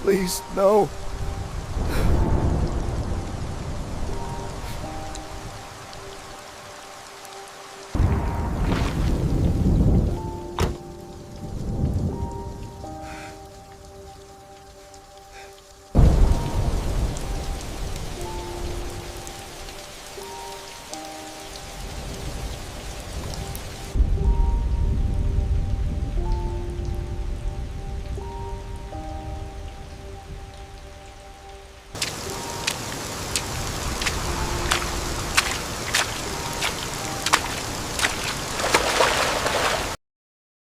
Please, no.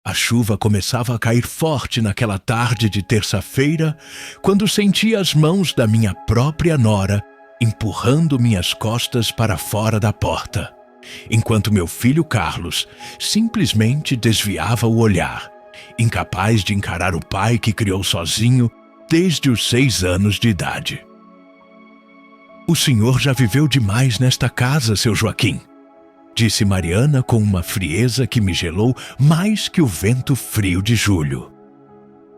A chuva começava a cair forte naquela tarde de terça-feira, quando senti as mãos da minha própria nora empurrando minhas costas para fora da porta, enquanto meu filho Carlos simplesmente desviava o olhar, incapaz de encarar o pai que criou sozinho desde os 6 anos de idade. "O senhor já viveu demais nesta casa, seu Joaquim", disse Mariana com uma frieza que me gelou mais que o vento frio de julho.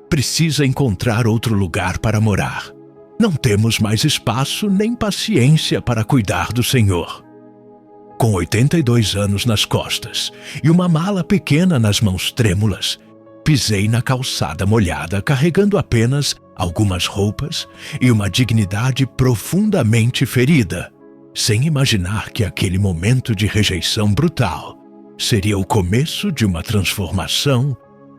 "Precisa encontrar outro lugar para morar. Não temos mais espaço nem paciência para cuidar do senhor." Com 82 anos nas costas e uma mala pequena nas mãos trêmulas, pisei na calçada molhada carregando apenas algumas roupas e uma dignidade profundamente ferida, sem imaginar que aquele momento de rejeição brutal seria o começo de uma transformação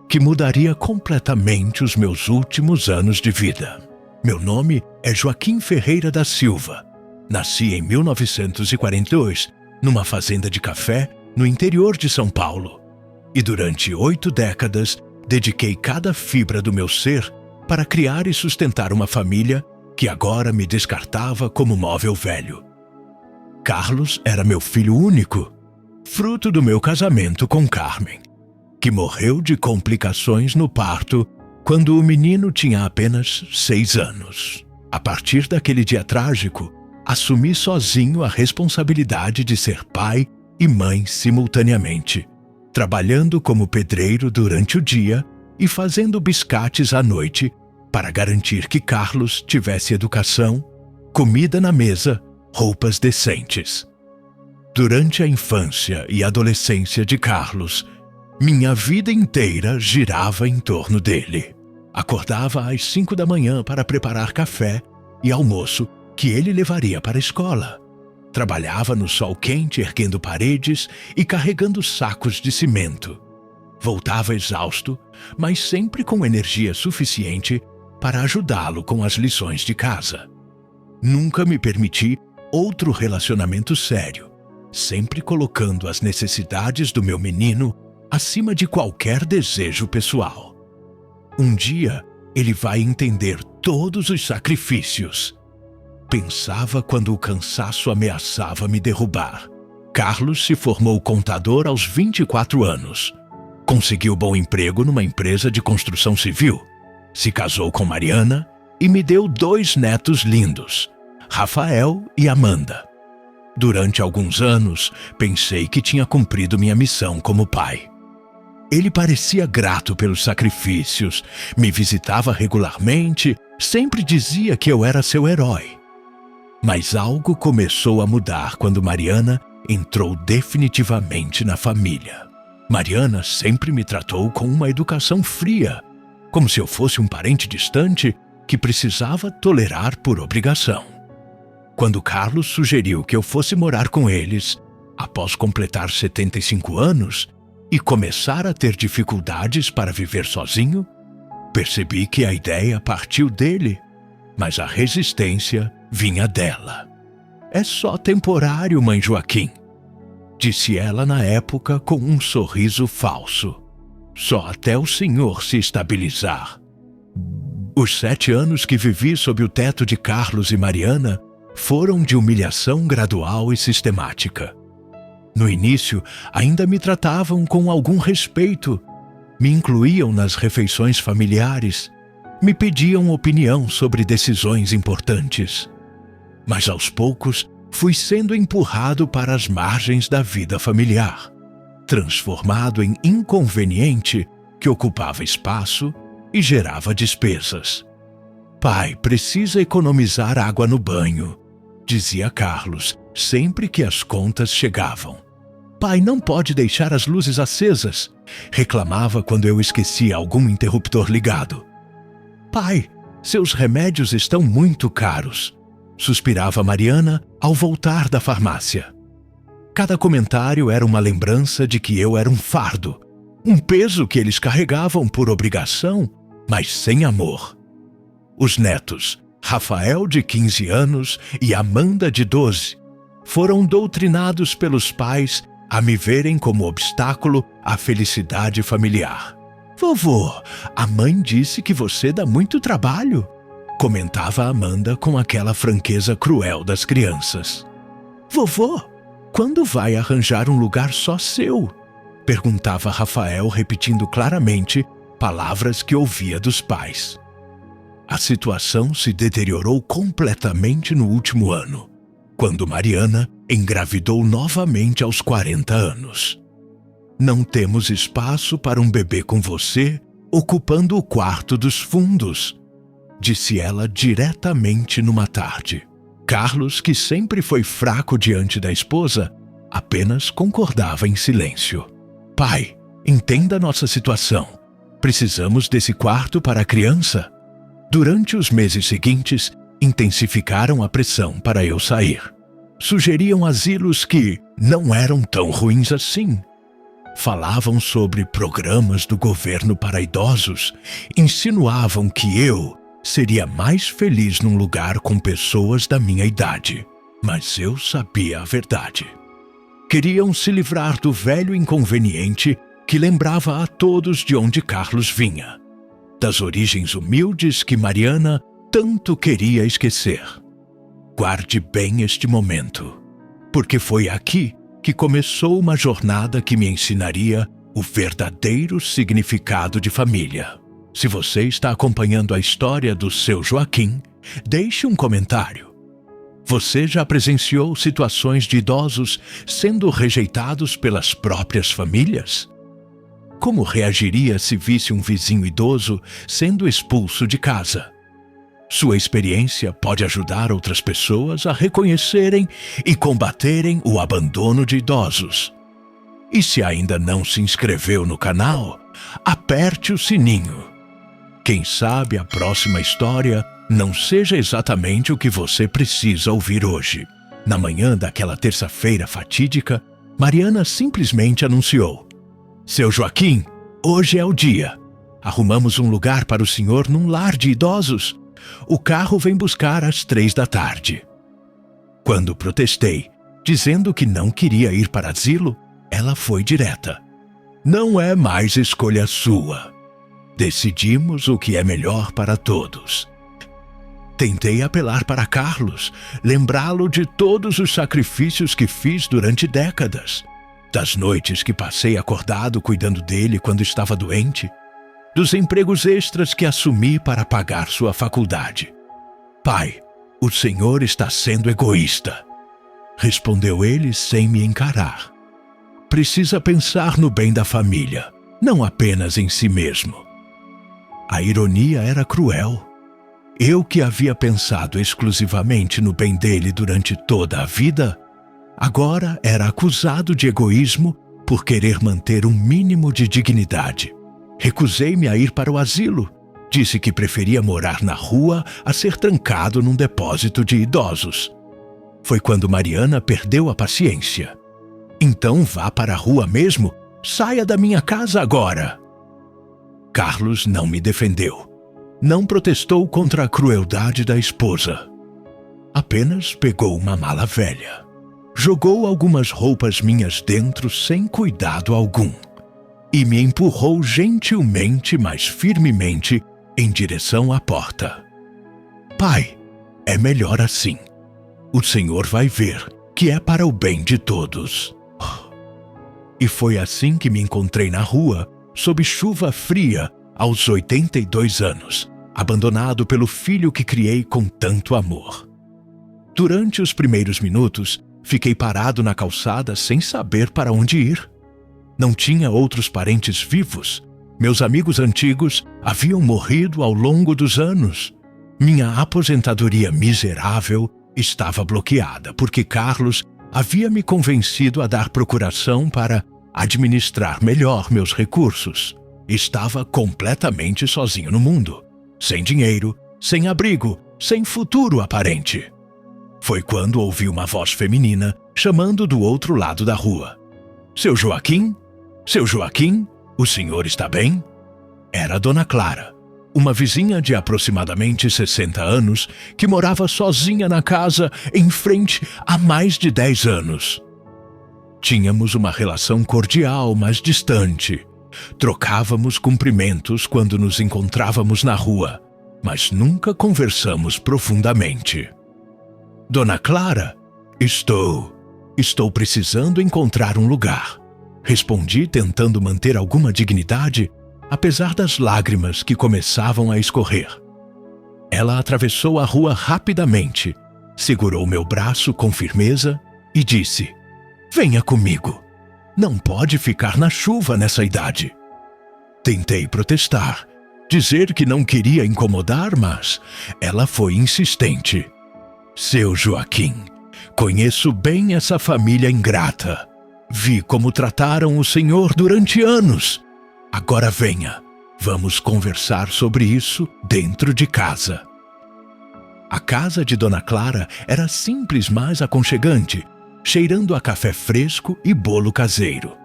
que mudaria completamente os meus últimos anos de vida. Meu nome é Joaquim Ferreira da Silva. Nasci em 1942, numa fazenda de café no interior de São Paulo. E durante 8 décadas, dediquei cada fibra do meu ser para criar e sustentar uma família que agora me descartava como móvel velho. Carlos era meu filho único, fruto do meu casamento com Carmen, que morreu de complicações no parto quando o menino tinha apenas 6 anos. A partir daquele dia trágico, assumi sozinho a responsabilidade de ser pai e mãe simultaneamente, trabalhando como pedreiro durante o dia e fazendo biscates à noite para garantir que Carlos tivesse educação, comida na mesa, roupas decentes. Durante a infância e adolescência de Carlos, minha vida inteira girava em torno dele. Acordava às 5 da manhã para preparar café e almoço que ele levaria para a escola. Trabalhava no sol quente erguendo paredes e carregando sacos de cimento. Voltava exausto, mas sempre com energia suficiente para ajudá-lo com as lições de casa. Nunca me permiti outro relacionamento sério, sempre colocando as necessidades do meu menino acima de qualquer desejo pessoal. Um dia, ele vai entender todos os sacrifícios. Pensava quando o cansaço ameaçava me derrubar. Carlos se formou contador aos 24 anos. Conseguiu bom emprego numa empresa de construção civil. Se casou com Mariana e me deu 2 netos lindos, Rafael e Amanda. Durante alguns anos, pensei que tinha cumprido minha missão como pai. Ele parecia grato pelos sacrifícios, me visitava regularmente, sempre dizia que eu era seu herói. Mas algo começou a mudar quando Mariana entrou definitivamente na família. Mariana sempre me tratou com uma educação fria, como se eu fosse um parente distante que precisava tolerar por obrigação. Quando Carlos sugeriu que eu fosse morar com eles, após completar 75 anos e começar a ter dificuldades para viver sozinho, percebi que a ideia partiu dele, mas a resistência vinha dela. "É só temporário, mãe Joaquim", disse ela na época com um sorriso falso. "Só até o senhor se estabilizar." Os 7 anos que vivi sob o teto de Carlos e Mariana foram de humilhação gradual e sistemática. No início, ainda me tratavam com algum respeito, me incluíam nas refeições familiares, me pediam opinião sobre decisões importantes. Mas aos poucos, fui sendo empurrado para as margens da vida familiar, transformado em inconveniente que ocupava espaço e gerava despesas. Pai, precisa economizar água no banho, dizia Carlos, sempre que as contas chegavam. Pai, não pode deixar as luzes acesas, reclamava quando eu esquecia algum interruptor ligado. Pai, seus remédios estão muito caros, suspirava Mariana ao voltar da farmácia. Cada comentário era uma lembrança de que eu era um fardo, um peso que eles carregavam por obrigação, mas sem amor. Os netos, Rafael, de 15 anos, e Amanda, de 12, foram doutrinados pelos pais a me verem como obstáculo à felicidade familiar. Vovô, a mãe disse que você dá muito trabalho, comentava Amanda com aquela franqueza cruel das crianças. Vovô, quando vai arranjar um lugar só seu? Perguntava Rafael, repetindo claramente palavras que ouvia dos pais. A situação se deteriorou completamente no último ano, quando Mariana engravidou novamente aos 40 anos. Não temos espaço para um bebê com você ocupando o quarto dos fundos, disse ela diretamente numa tarde. Carlos, que sempre foi fraco diante da esposa, apenas concordava em silêncio. Pai, entenda nossa situação. Precisamos desse quarto para a criança. Durante os meses seguintes, intensificaram a pressão para eu sair. Sugeriam asilos que não eram tão ruins assim. Falavam sobre programas do governo para idosos, insinuavam que eu seria mais feliz num lugar com pessoas da minha idade. Mas eu sabia a verdade. Queriam se livrar do velho inconveniente que lembrava a todos de onde Carlos vinha, das origens humildes que Mariana tanto queria esquecer. Guarde bem este momento, porque foi aqui que começou uma jornada que me ensinaria o verdadeiro significado de família. Se você está acompanhando a história do seu Joaquim, deixe um comentário. Você já presenciou situações de idosos sendo rejeitados pelas próprias famílias? Como reagiria se visse um vizinho idoso sendo expulso de casa? Sua experiência pode ajudar outras pessoas a reconhecerem e combaterem o abandono de idosos. E se ainda não se inscreveu no canal, aperte o sininho. Quem sabe a próxima história não seja exatamente o que você precisa ouvir hoje. Na manhã daquela terça-feira fatídica, Mariana simplesmente anunciou: Seu Joaquim, hoje é o dia. Arrumamos um lugar para o senhor num lar de idosos. O carro vem buscar às 3 da tarde. Quando protestei, dizendo que não queria ir para asilo, ela foi direta. Não é mais escolha sua. Decidimos o que é melhor para todos. Tentei apelar para Carlos, lembrá-lo de todos os sacrifícios que fiz durante décadas, das noites que passei acordado cuidando dele quando estava doente, dos empregos extras que assumi para pagar sua faculdade. Pai, o senhor está sendo egoísta, respondeu ele sem me encarar. Precisa pensar no bem da família, não apenas em si mesmo. A ironia era cruel. Eu que havia pensado exclusivamente no bem dele durante toda a vida, agora era acusado de egoísmo por querer manter um mínimo de dignidade. Recusei-me a ir para o asilo. Disse que preferia morar na rua a ser trancado num depósito de idosos. Foi quando Mariana perdeu a paciência. Então vá para a rua mesmo. Saia da minha casa agora. Carlos não me defendeu. Não protestou contra a crueldade da esposa. Apenas pegou uma mala velha. Jogou algumas roupas minhas dentro sem cuidado algum. E me empurrou gentilmente, mas firmemente, em direção à porta. Pai, é melhor assim. O senhor vai ver que é para o bem de todos. E foi assim que me encontrei na rua, sob chuva fria, aos 82 anos, abandonado pelo filho que criei com tanto amor. Durante os primeiros minutos, fiquei parado na calçada sem saber para onde ir. Não tinha outros parentes vivos. Meus amigos antigos haviam morrido ao longo dos anos. Minha aposentadoria miserável estava bloqueada porque Carlos havia me convencido a dar procuração para administrar melhor meus recursos. Estava completamente sozinho no mundo, sem dinheiro, sem abrigo, sem futuro aparente. Foi quando ouvi uma voz feminina chamando do outro lado da rua. Seu Joaquim? Seu Joaquim? O senhor está bem? Era Dona Clara, uma vizinha de aproximadamente 60 anos que morava sozinha na casa em frente há mais de 10 anos. Tínhamos uma relação cordial, mas distante. Trocávamos cumprimentos quando nos encontrávamos na rua, mas nunca conversamos profundamente. Dona Clara, estou precisando encontrar um lugar. Respondi tentando manter alguma dignidade, apesar das lágrimas que começavam a escorrer. Ela atravessou a rua rapidamente, segurou meu braço com firmeza e disse: "Venha comigo. Não pode ficar na chuva nessa idade." Tentei protestar, dizer que não queria incomodar, mas ela foi insistente. "Seu Joaquim, conheço bem essa família ingrata. Vi como trataram o senhor durante anos. Agora venha, vamos conversar sobre isso dentro de casa." A casa de Dona Clara era simples, mas aconchegante, cheirando a café fresco e bolo caseiro.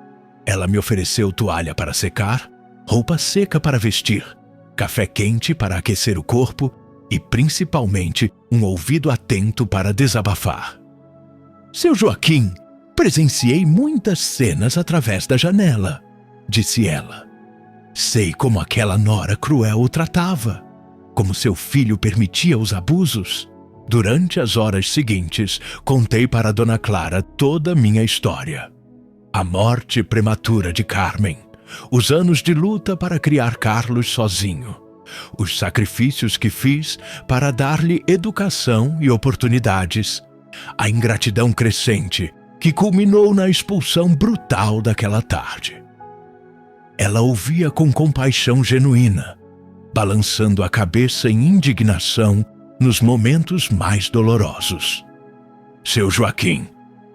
Ela me ofereceu toalha para secar, roupa seca para vestir, café quente para aquecer o corpo e, principalmente, um ouvido atento para desabafar. "Seu Joaquim, presenciei muitas cenas através da janela", disse ela. "Sei como aquela nora cruel o tratava, como seu filho permitia os abusos." Durante as horas seguintes, contei para Dona Clara toda a minha história. A morte prematura de Carmen, os anos de luta para criar Carlos sozinho, os sacrifícios que fiz para dar-lhe educação e oportunidades, a ingratidão crescente que culminou na expulsão brutal daquela tarde. Ela ouvia com compaixão genuína, balançando a cabeça em indignação nos momentos mais dolorosos. "Seu Joaquim,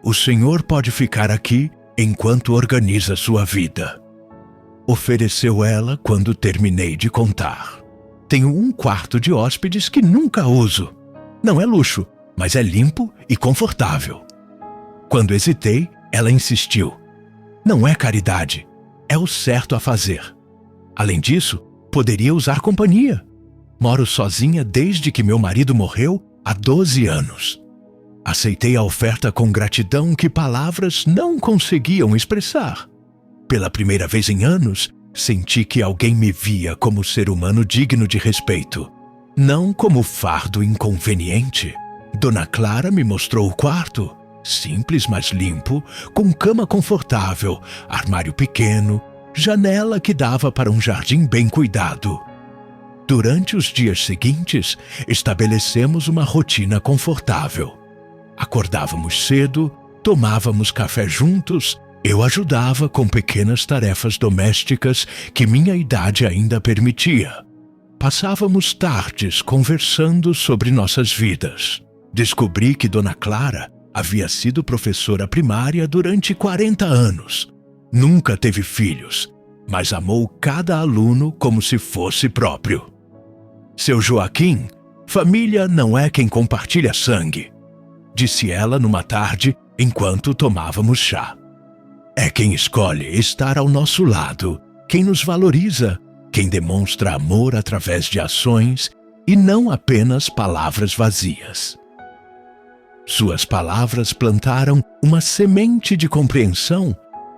o senhor pode ficar aqui enquanto organiza sua vida", ofereceu ela quando terminei de contar. "Tenho um quarto de hóspedes que nunca uso. Não é luxo, mas é limpo e confortável." Quando hesitei, ela insistiu: "Não é caridade, é o certo a fazer. Além disso, poderia usar companhia. Moro sozinha desde que meu marido morreu há 12 anos. Aceitei a oferta com gratidão que palavras não conseguiam expressar. Pela primeira vez em anos, senti que alguém me via como ser humano digno de respeito, não como fardo inconveniente. Dona Clara me mostrou o quarto, simples mas limpo, com cama confortável, armário pequeno, janela que dava para um jardim bem cuidado. Durante os dias seguintes, estabelecemos uma rotina confortável. Acordávamos cedo, tomávamos café juntos, eu ajudava com pequenas tarefas domésticas que minha idade ainda permitia. Passávamos tardes conversando sobre nossas vidas. Descobri que Dona Clara havia sido professora primária durante 40 anos. Nunca teve filhos, mas amou cada aluno como se fosse próprio. "Seu Joaquim, família não é quem compartilha sangue", disse ela numa tarde enquanto tomávamos chá. "É quem escolhe estar ao nosso lado, quem nos valoriza, quem demonstra amor através de ações e não apenas palavras vazias." Suas palavras plantaram uma semente de compreensão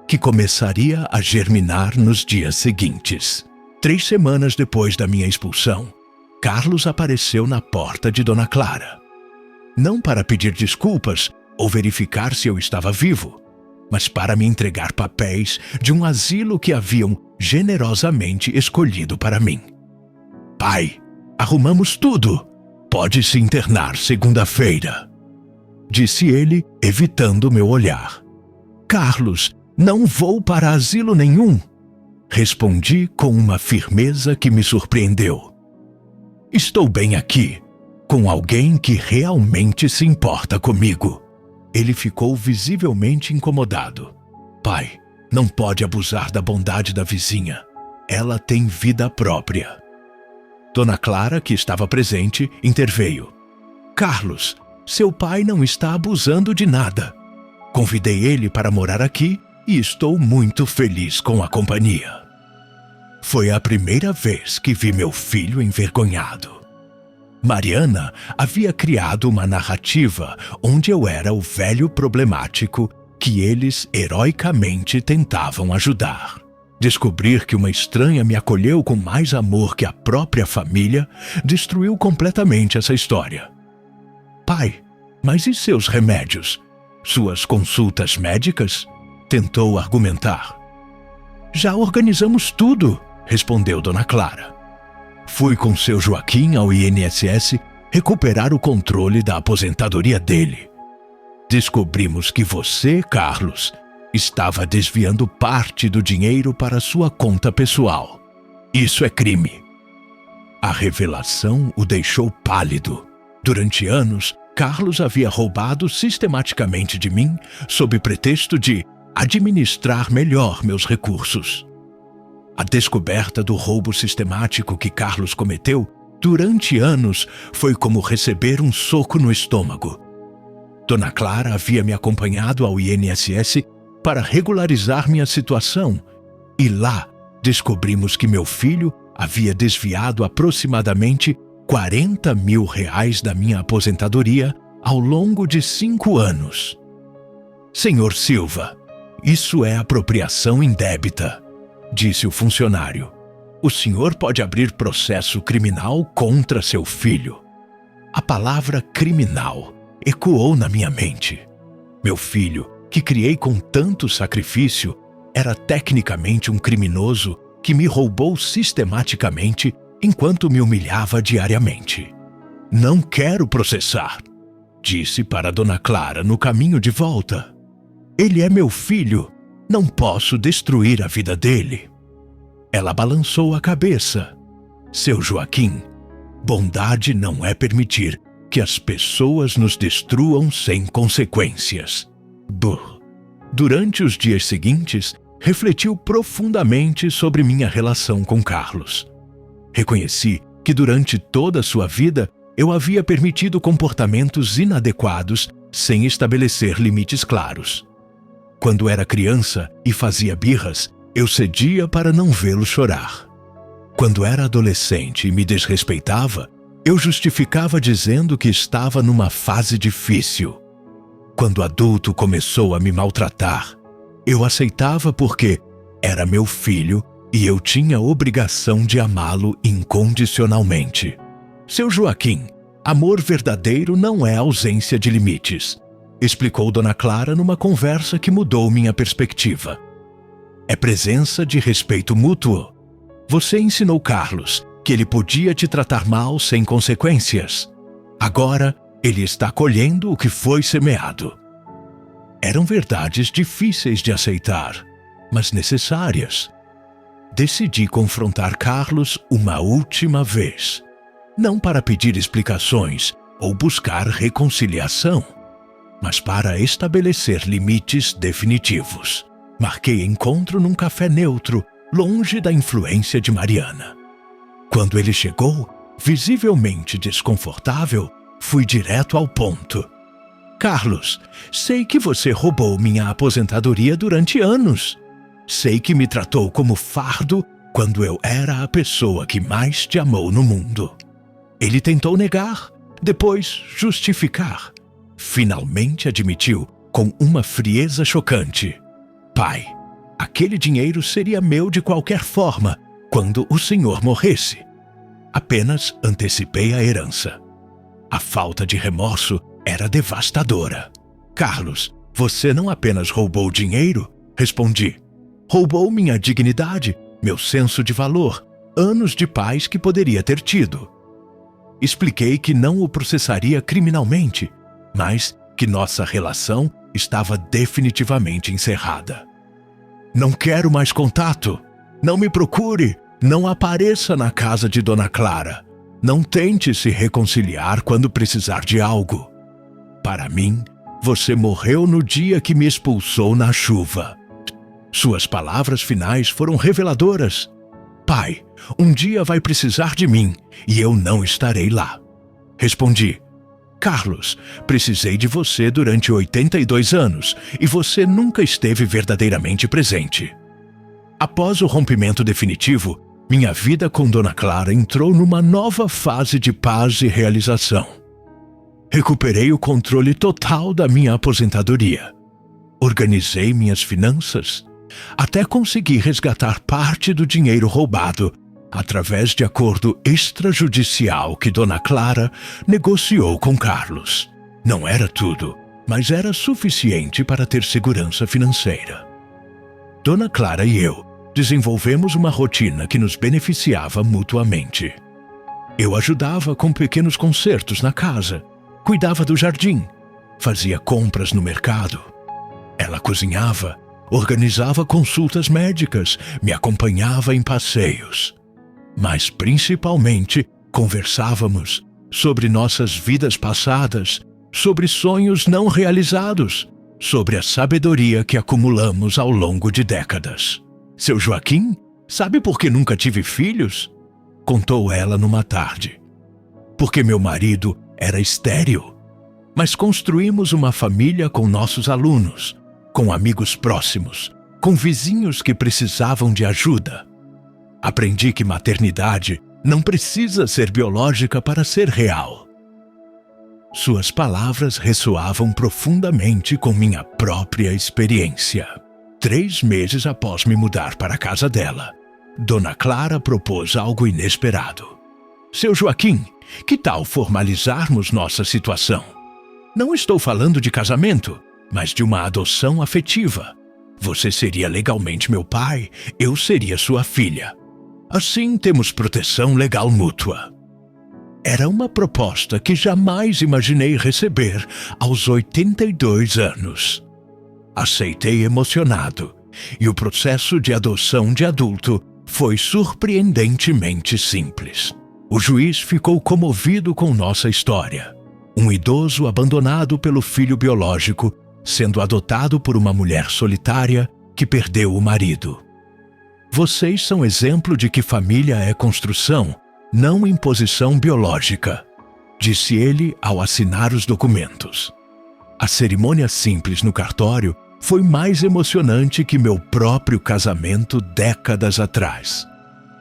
que começaria a germinar nos dias seguintes. 3 semanas depois da minha expulsão, Carlos apareceu na porta de Dona Clara. Não para pedir desculpas ou verificar se eu estava vivo, mas para me entregar papéis de um asilo que haviam generosamente escolhido para mim. "Pai, arrumamos tudo. Pode se internar segunda-feira", disse ele, evitando meu olhar. "Carlos, não vou para asilo nenhum", respondi com uma firmeza que me surpreendeu. "Estou bem aqui, com alguém que realmente se importa comigo. Ele ficou visivelmente incomodado. Pai, não pode abusar da bondade da vizinha. Ela tem vida própria. Dona Clara, que estava presente, interveio. Carlos, seu pai não está abusando de nada. Convidei ele para morar aqui e estou muito feliz com a companhia. Foi a primeira vez que vi meu filho envergonhado. Mariana havia criado uma narrativa onde eu era o velho problemático que eles heroicamente tentavam ajudar. Descobrir que uma estranha me acolheu com mais amor que a própria família destruiu completamente essa história. Pai, mas e seus remédios? Suas consultas médicas? Tentou argumentar. Já organizamos tudo, respondeu Dona Clara. Fui com seu Joaquim ao INSS recuperar o controle da aposentadoria dele. Descobrimos que você, Carlos, estava desviando parte do dinheiro para sua conta pessoal. Isso é crime. A revelação o deixou pálido. Durante anos, Carlos havia roubado sistematicamente de mim sob pretexto de administrar melhor meus recursos. A descoberta do roubo sistemático que Carlos cometeu durante anos foi como receber um soco no estômago. Dona Clara havia me acompanhado ao INSS para regularizar minha situação e lá descobrimos que meu filho havia desviado aproximadamente R$40 mil da minha aposentadoria ao longo de 5 anos. Senhor Silva, isso é apropriação indébita, disse o funcionário. O senhor pode abrir processo criminal contra seu filho. A palavra criminal ecoou na minha mente. Meu filho, que criei com tanto sacrifício, era tecnicamente um criminoso que me roubou sistematicamente enquanto me humilhava diariamente. Não quero processar, disse para Dona Clara no caminho de volta. Ele é meu filho, não posso destruir a vida dele. Ela balançou a cabeça. Seu Joaquim, bondade não é permitir que as pessoas nos destruam sem consequências. Durante os dias seguintes, refletiu profundamente sobre minha relação com Carlos. Reconheci que durante toda a sua vida eu havia permitido comportamentos inadequados sem estabelecer limites claros. Quando era criança e fazia birras, eu cedia para não vê-lo chorar. Quando era adolescente e me desrespeitava, eu justificava dizendo que estava numa fase difícil. Quando adulto começou a me maltratar, eu aceitava porque era meu filho e eu tinha obrigação de amá-lo incondicionalmente. Seu Joaquim, amor verdadeiro não é ausência de limites, explicou Dona Clara numa conversa que mudou minha perspectiva. É presença de respeito mútuo. Você ensinou Carlos que ele podia te tratar mal sem consequências. Agora, ele está colhendo o que foi semeado. Eram verdades difíceis de aceitar, mas necessárias. Decidi confrontar Carlos uma última vez, não para pedir explicações ou buscar reconciliação, mas para estabelecer limites definitivos. Marquei encontro num café neutro, longe da influência de Mariana. Quando ele chegou, visivelmente desconfortável, fui direto ao ponto. Carlos, sei que você roubou minha aposentadoria durante anos. Sei que me tratou como fardo quando eu era a pessoa que mais te amou no mundo. Ele tentou negar, depois justificar. Finalmente admitiu, com uma frieza chocante. Pai, aquele dinheiro seria meu de qualquer forma quando o senhor morresse. Apenas antecipei a herança. A falta de remorso era devastadora. Carlos, você não apenas roubou dinheiro, respondi. Roubou minha dignidade, meu senso de valor, anos de paz que poderia ter tido. Expliquei que não o processaria criminalmente, mas que nossa relação estava definitivamente encerrada. Não quero mais contato. Não me procure. Não apareça na casa de Dona Clara. Não tente se reconciliar quando precisar de algo. Para mim, você morreu no dia que me expulsou na chuva. Suas palavras finais foram reveladoras. Pai, um dia vai precisar de mim e eu não estarei lá. Respondi: Carlos, precisei de você durante 82 anos e você nunca esteve verdadeiramente presente. Após o rompimento definitivo, minha vida com Dona Clara entrou numa nova fase de paz e realização. Recuperei o controle total da minha aposentadoria. Organizei minhas finanças. Até consegui resgatar parte do dinheiro roubado através de acordo extrajudicial que Dona Clara negociou com Carlos. Não era tudo, mas era suficiente para ter segurança financeira. Dona Clara e eu desenvolvemos uma rotina que nos beneficiava mutuamente. Eu ajudava com pequenos consertos na casa, cuidava do jardim, fazia compras no mercado. Ela cozinhava, organizava consultas médicas, me acompanhava em passeios. Mas principalmente conversávamos sobre nossas vidas passadas, sobre sonhos não realizados, sobre a sabedoria que acumulamos ao longo de décadas. Seu Joaquim, sabe por que nunca tive filhos? Contou ela numa tarde. Porque meu marido era estéril. Mas construímos uma família com nossos alunos, com amigos próximos, com vizinhos que precisavam de ajuda. Aprendi que maternidade não precisa ser biológica para ser real. Suas palavras ressoavam profundamente com minha própria experiência. 3 meses após me mudar para a casa dela, Dona Clara propôs algo inesperado. Seu Joaquim, que tal formalizarmos nossa situação? Não estou falando de casamento, mas de uma adoção afetiva. Você seria legalmente meu pai, eu seria sua filha. Assim temos proteção legal mútua. Era uma proposta que jamais imaginei receber aos 82 anos. Aceitei emocionado, e o processo de adoção de adulto foi surpreendentemente simples. O juiz ficou comovido com nossa história. Um idoso abandonado pelo filho biológico, sendo adotado por uma mulher solitária que perdeu o marido. Vocês são exemplo de que família é construção, não imposição biológica, disse ele ao assinar os documentos. A cerimônia simples no cartório foi mais emocionante que meu próprio casamento décadas atrás.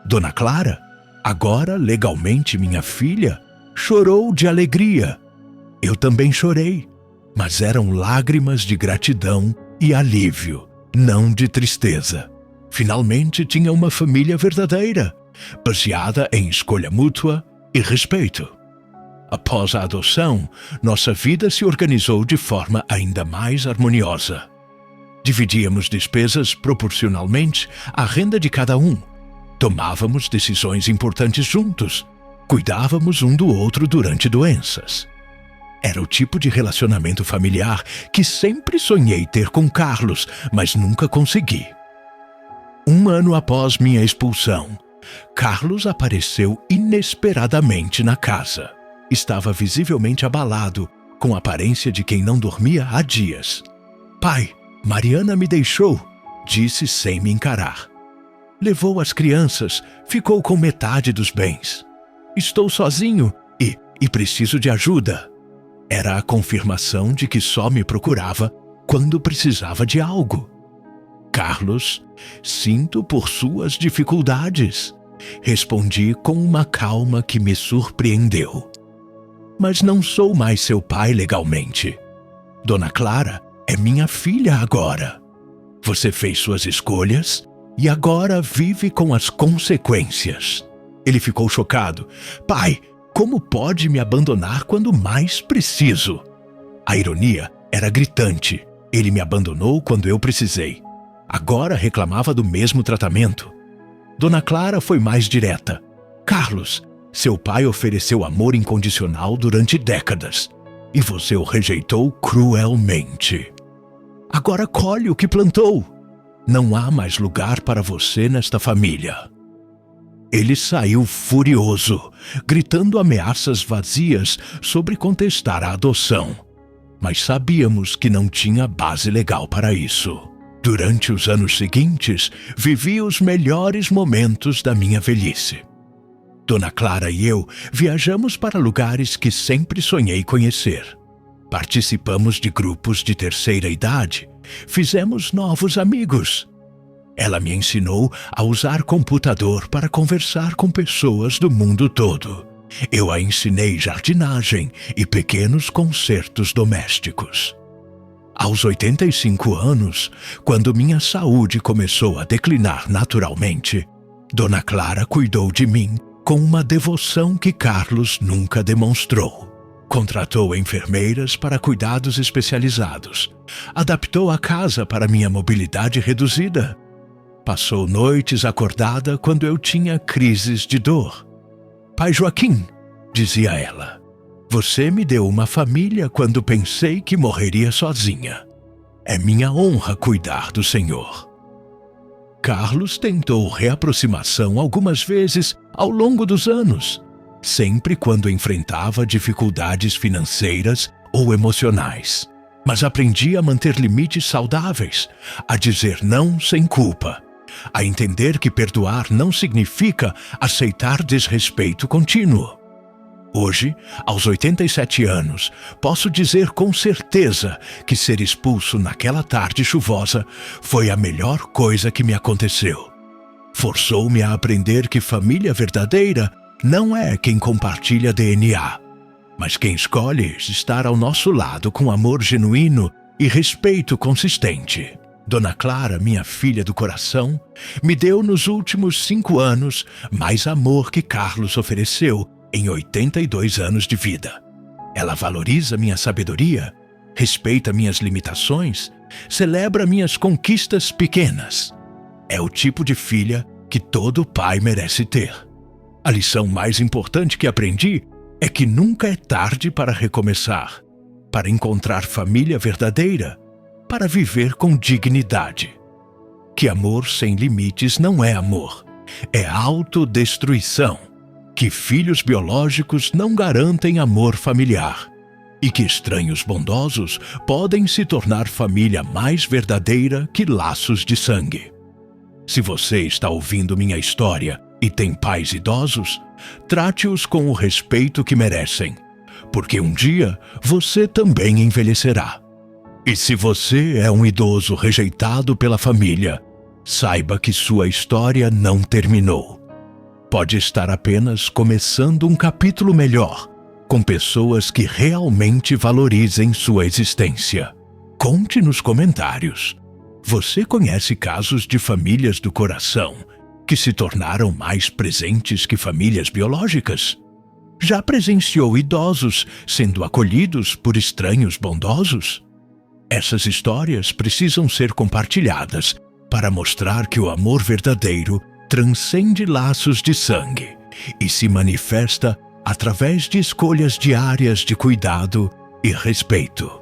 Dona Clara, agora legalmente minha filha, chorou de alegria. Eu também chorei, mas eram lágrimas de gratidão e alívio, não de tristeza. Finalmente tinha uma família verdadeira, baseada em escolha mútua e respeito. Após a adoção, nossa vida se organizou de forma ainda mais harmoniosa. Dividíamos despesas proporcionalmente à renda de cada um. Tomávamos decisões importantes juntos. Cuidávamos um do outro durante doenças. Era o tipo de relacionamento familiar que sempre sonhei ter com Carlos, mas nunca consegui. 1 ano após minha expulsão, Carlos apareceu inesperadamente na casa. Estava visivelmente abalado, com a aparência de quem não dormia há dias. Pai, Mariana me deixou, disse sem me encarar. Levou as crianças, ficou com metade dos bens. Estou sozinho e preciso de ajuda. Era a confirmação de que só me procurava quando precisava de algo. Carlos, sinto por suas dificuldades, respondi com uma calma que me surpreendeu. Mas não sou mais seu pai legalmente. Dona Clara é minha filha agora. Você fez suas escolhas e agora vive com as consequências. Ele ficou chocado. Pai, como pode me abandonar quando mais preciso? A ironia era gritante. Ele me abandonou quando eu precisei. Agora reclamava do mesmo tratamento. Dona Clara foi mais direta. Carlos, seu pai ofereceu amor incondicional durante décadas e você o rejeitou cruelmente. Agora colhe o que plantou. Não há mais lugar para você nesta família. Ele saiu furioso, gritando ameaças vazias sobre contestar a adoção. Mas sabíamos que não tinha base legal para isso. Durante os anos seguintes, vivi os melhores momentos da minha velhice. Dona Clara e eu viajamos para lugares que sempre sonhei conhecer. Participamos de grupos de terceira idade, fizemos novos amigos. Ela me ensinou a usar computador para conversar com pessoas do mundo todo. Eu a ensinei jardinagem e pequenos consertos domésticos. Aos 85 anos, quando minha saúde começou a declinar naturalmente, Dona Clara cuidou de mim com uma devoção que Carlos nunca demonstrou. Contratou enfermeiras para cuidados especializados, adaptou a casa para minha mobilidade reduzida. Passou noites acordada quando eu tinha crises de dor. Pai Joaquim, dizia ela, você me deu uma família quando pensei que morreria sozinha. É minha honra cuidar do Senhor. Carlos tentou reaproximação algumas vezes ao longo dos anos, sempre quando enfrentava dificuldades financeiras ou emocionais. Mas aprendi a manter limites saudáveis, a dizer não sem culpa, a entender que perdoar não significa aceitar desrespeito contínuo. Hoje, aos 87 anos, posso dizer com certeza que ser expulso naquela tarde chuvosa foi a melhor coisa que me aconteceu. Forçou-me a aprender que família verdadeira não é quem compartilha DNA, mas quem escolhe estar ao nosso lado com amor genuíno e respeito consistente. Dona Clara, minha filha do coração, me deu nos últimos 5 anos mais amor que Carlos ofereceu em 82 anos de vida. Ela valoriza minha sabedoria, respeita minhas limitações, celebra minhas conquistas pequenas. É o tipo de filha que todo pai merece ter. A lição mais importante que aprendi é que nunca é tarde para recomeçar, para encontrar família verdadeira, para viver com dignidade. Que amor sem limites não é amor, é autodestruição. Que filhos biológicos não garantem amor familiar. E que estranhos bondosos podem se tornar família mais verdadeira que laços de sangue. Se você está ouvindo minha história e tem pais idosos, trate-os com o respeito que merecem, porque um dia você também envelhecerá. E se você é um idoso rejeitado pela família, saiba que sua história não terminou. Pode estar apenas começando um capítulo melhor, com pessoas que realmente valorizem sua existência. Conte nos comentários. Você conhece casos de famílias do coração que se tornaram mais presentes que famílias biológicas? Já presenciou idosos sendo acolhidos por estranhos bondosos? Essas histórias precisam ser compartilhadas para mostrar que o amor verdadeiro transcende laços de sangue e se manifesta através de escolhas diárias de cuidado e respeito.